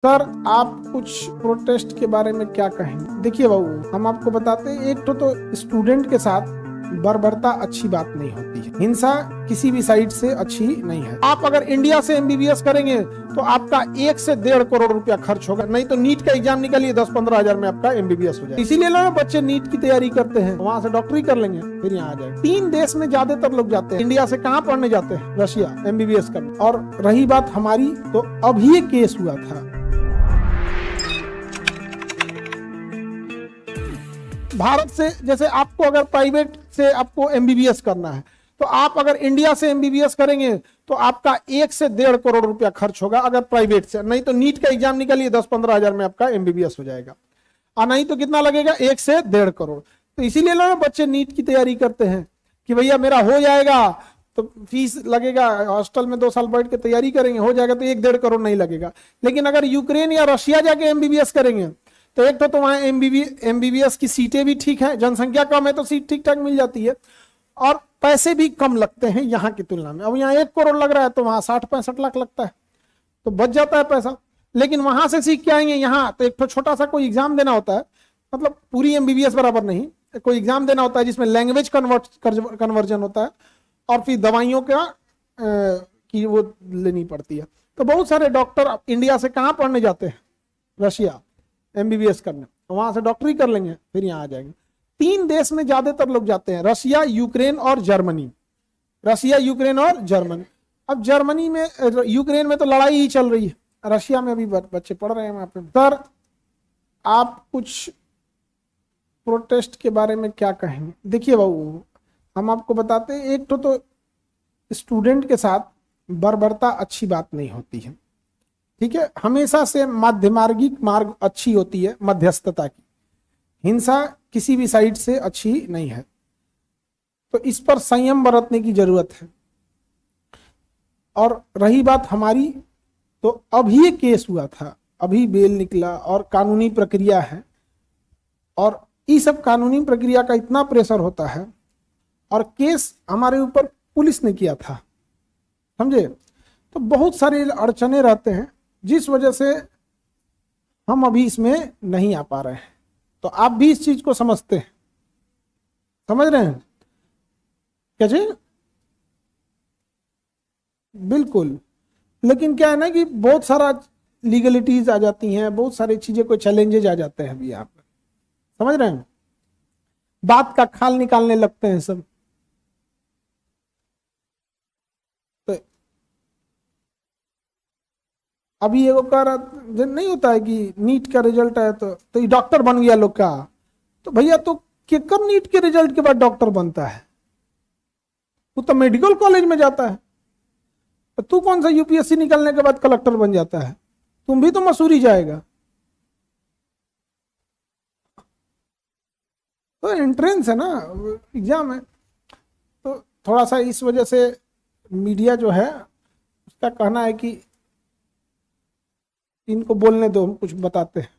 Sir, आप कुछ protest के बारे में क्या कहेंगे? देखिए बाबू, हम आपको बताते हैं, एक तो स्टूडेंट के साथ बर्बरता अच्छी बात नहीं होती है। हिंसा किसी भी साइड से अच्छी नहीं है। आप अगर इंडिया से एमबीबीएस करेंगे तो आपका 1 से 1.5 करोड़ रुपया खर्च होगा। नहीं तो नीट का एग्जाम निकालिए, 10-15 हजार में आपका एमबीबीएस हो जाए। इसीलिए लोग बच्चे नीट की तैयारी करते हैं, वहां से डॉक्टरी कर लेंगे, फिर यहाँ आ जाए। 3 देश में ज्यादातर लोग जाते हैं। इंडिया से कहाँ पढ़ने जाते हैं? रशिया, एमबीबीएस करने। और रही बात हमारी, तो अभी ये केस हुआ था। भारत से, जैसे आपको अगर प्राइवेट से आपको एमबीबीएस करना है तो आप अगर इंडिया से एमबीबीएस करेंगे तो आपका 1 से 1.5 करोड़ रुपया खर्च होगा अगर प्राइवेट से। नहीं तो नीट का एग्जाम निकालिए, 10-15 हजार में आपका एमबीबीएस हो जाएगा। और नहीं तो कितना लगेगा? 1 से 1.5 करोड़। तो इसीलिए लोग बच्चे नीट की तैयारी करते हैं कि भैया मेरा हो जाएगा, तो फीस लगेगा, हॉस्टल में 2 साल बैठ के तैयारी करेंगे, हो जाएगा, तो 1-1.5 करोड़ नहीं लगेगा। लेकिन अगर यूक्रेन या रशिया जाके एमबीबीएस करेंगे तो एक तो वहां एमबीबीएस की सीटें भी ठीक है, जनसंख्या कम है तो सीट ठीक ठाक मिल जाती है, और पैसे भी कम लगते हैं यहाँ की तुलना में। अब यहाँ 1 करोड़ लग रहा है तो वहां 60-65 लाख लगता है, तो बच जाता है पैसा। लेकिन वहां से सीख के आएंगे यहाँ, तो एक तो छोटा सा कोई एग्जाम देना होता है, मतलब पूरी एमबीबीएस बराबर नहीं, कोई एग्जाम देना होता है जिसमें लैंग्वेज कन्वर्जन होता है, और फिर दवाइयों का की वो लेनी पड़ती है। तो बहुत सारे डॉक्टर इंडिया से कहाँ पढ़ने जाते हैं? रशिया, एमबीबीएस करने, वहां से डॉक्टरी कर लेंगे, फिर यहाँ आ जाएंगे। 3 देश में ज्यादातर लोग जाते हैं, रशिया, यूक्रेन और जर्मनी। रशिया, यूक्रेन और जर्मनी। अब जर्मनी में, यूक्रेन में तो लड़ाई ही चल रही है, रशिया में अभी बच्चे पढ़ रहे हैं वहां पे। सर, आप कुछ प्रोटेस्ट के बारे में क्या कहेंगे? देखिए बाबू, हम आपको बताते हैं, एक तो स्टूडेंट के साथ बर्बरता अच्छी बात नहीं होती है, ठीक है। हमेशा से माध्यमार्गिक मार्ग अच्छी होती है, मध्यस्थता की। हिंसा किसी भी साइड से अच्छी नहीं है, तो इस पर संयम बरतने की जरूरत है। और रही बात हमारी, तो अभी ये केस हुआ था, अभी बेल निकला और कानूनी प्रक्रिया है, और इस सब कानूनी प्रक्रिया का इतना प्रेशर होता है, और केस हमारे ऊपर पुलिस ने किया था, समझे। तो बहुत सारे अड़चने रहते हैं जिस वजह से हम अभी इसमें नहीं आ पा रहे हैं। तो आप भी इस चीज को समझते हैं, समझ रहे हैं क्या जी? बिल्कुल। लेकिन क्या है ना कि बहुत सारा लीगलिटीज आ जाती हैं, बहुत सारी चीजें, कोई चैलेंजेज आ जाते हैं अभी यहाँ पर, समझ रहे हैं। बात का खाल निकालने लगते हैं सब। अभी एगो कह रहा नहीं होता है कि नीट का रिजल्ट है तो ये डॉक्टर बन गया लोग का। तो भैया, तो केकर नीट के रिजल्ट के बाद डॉक्टर बनता है? वो तो मेडिकल कॉलेज में जाता है। तो तू कौन सा यूपीएससी निकलने के बाद कलेक्टर बन जाता है? तुम भी तो मसूरी जाएगा। तो एंट्रेंस है ना, एग्जाम है। तो थोड़ा सा इस वजह से मीडिया जो है उसका कहना है कि इनको बोलने दो, हम कुछ बताते हैं।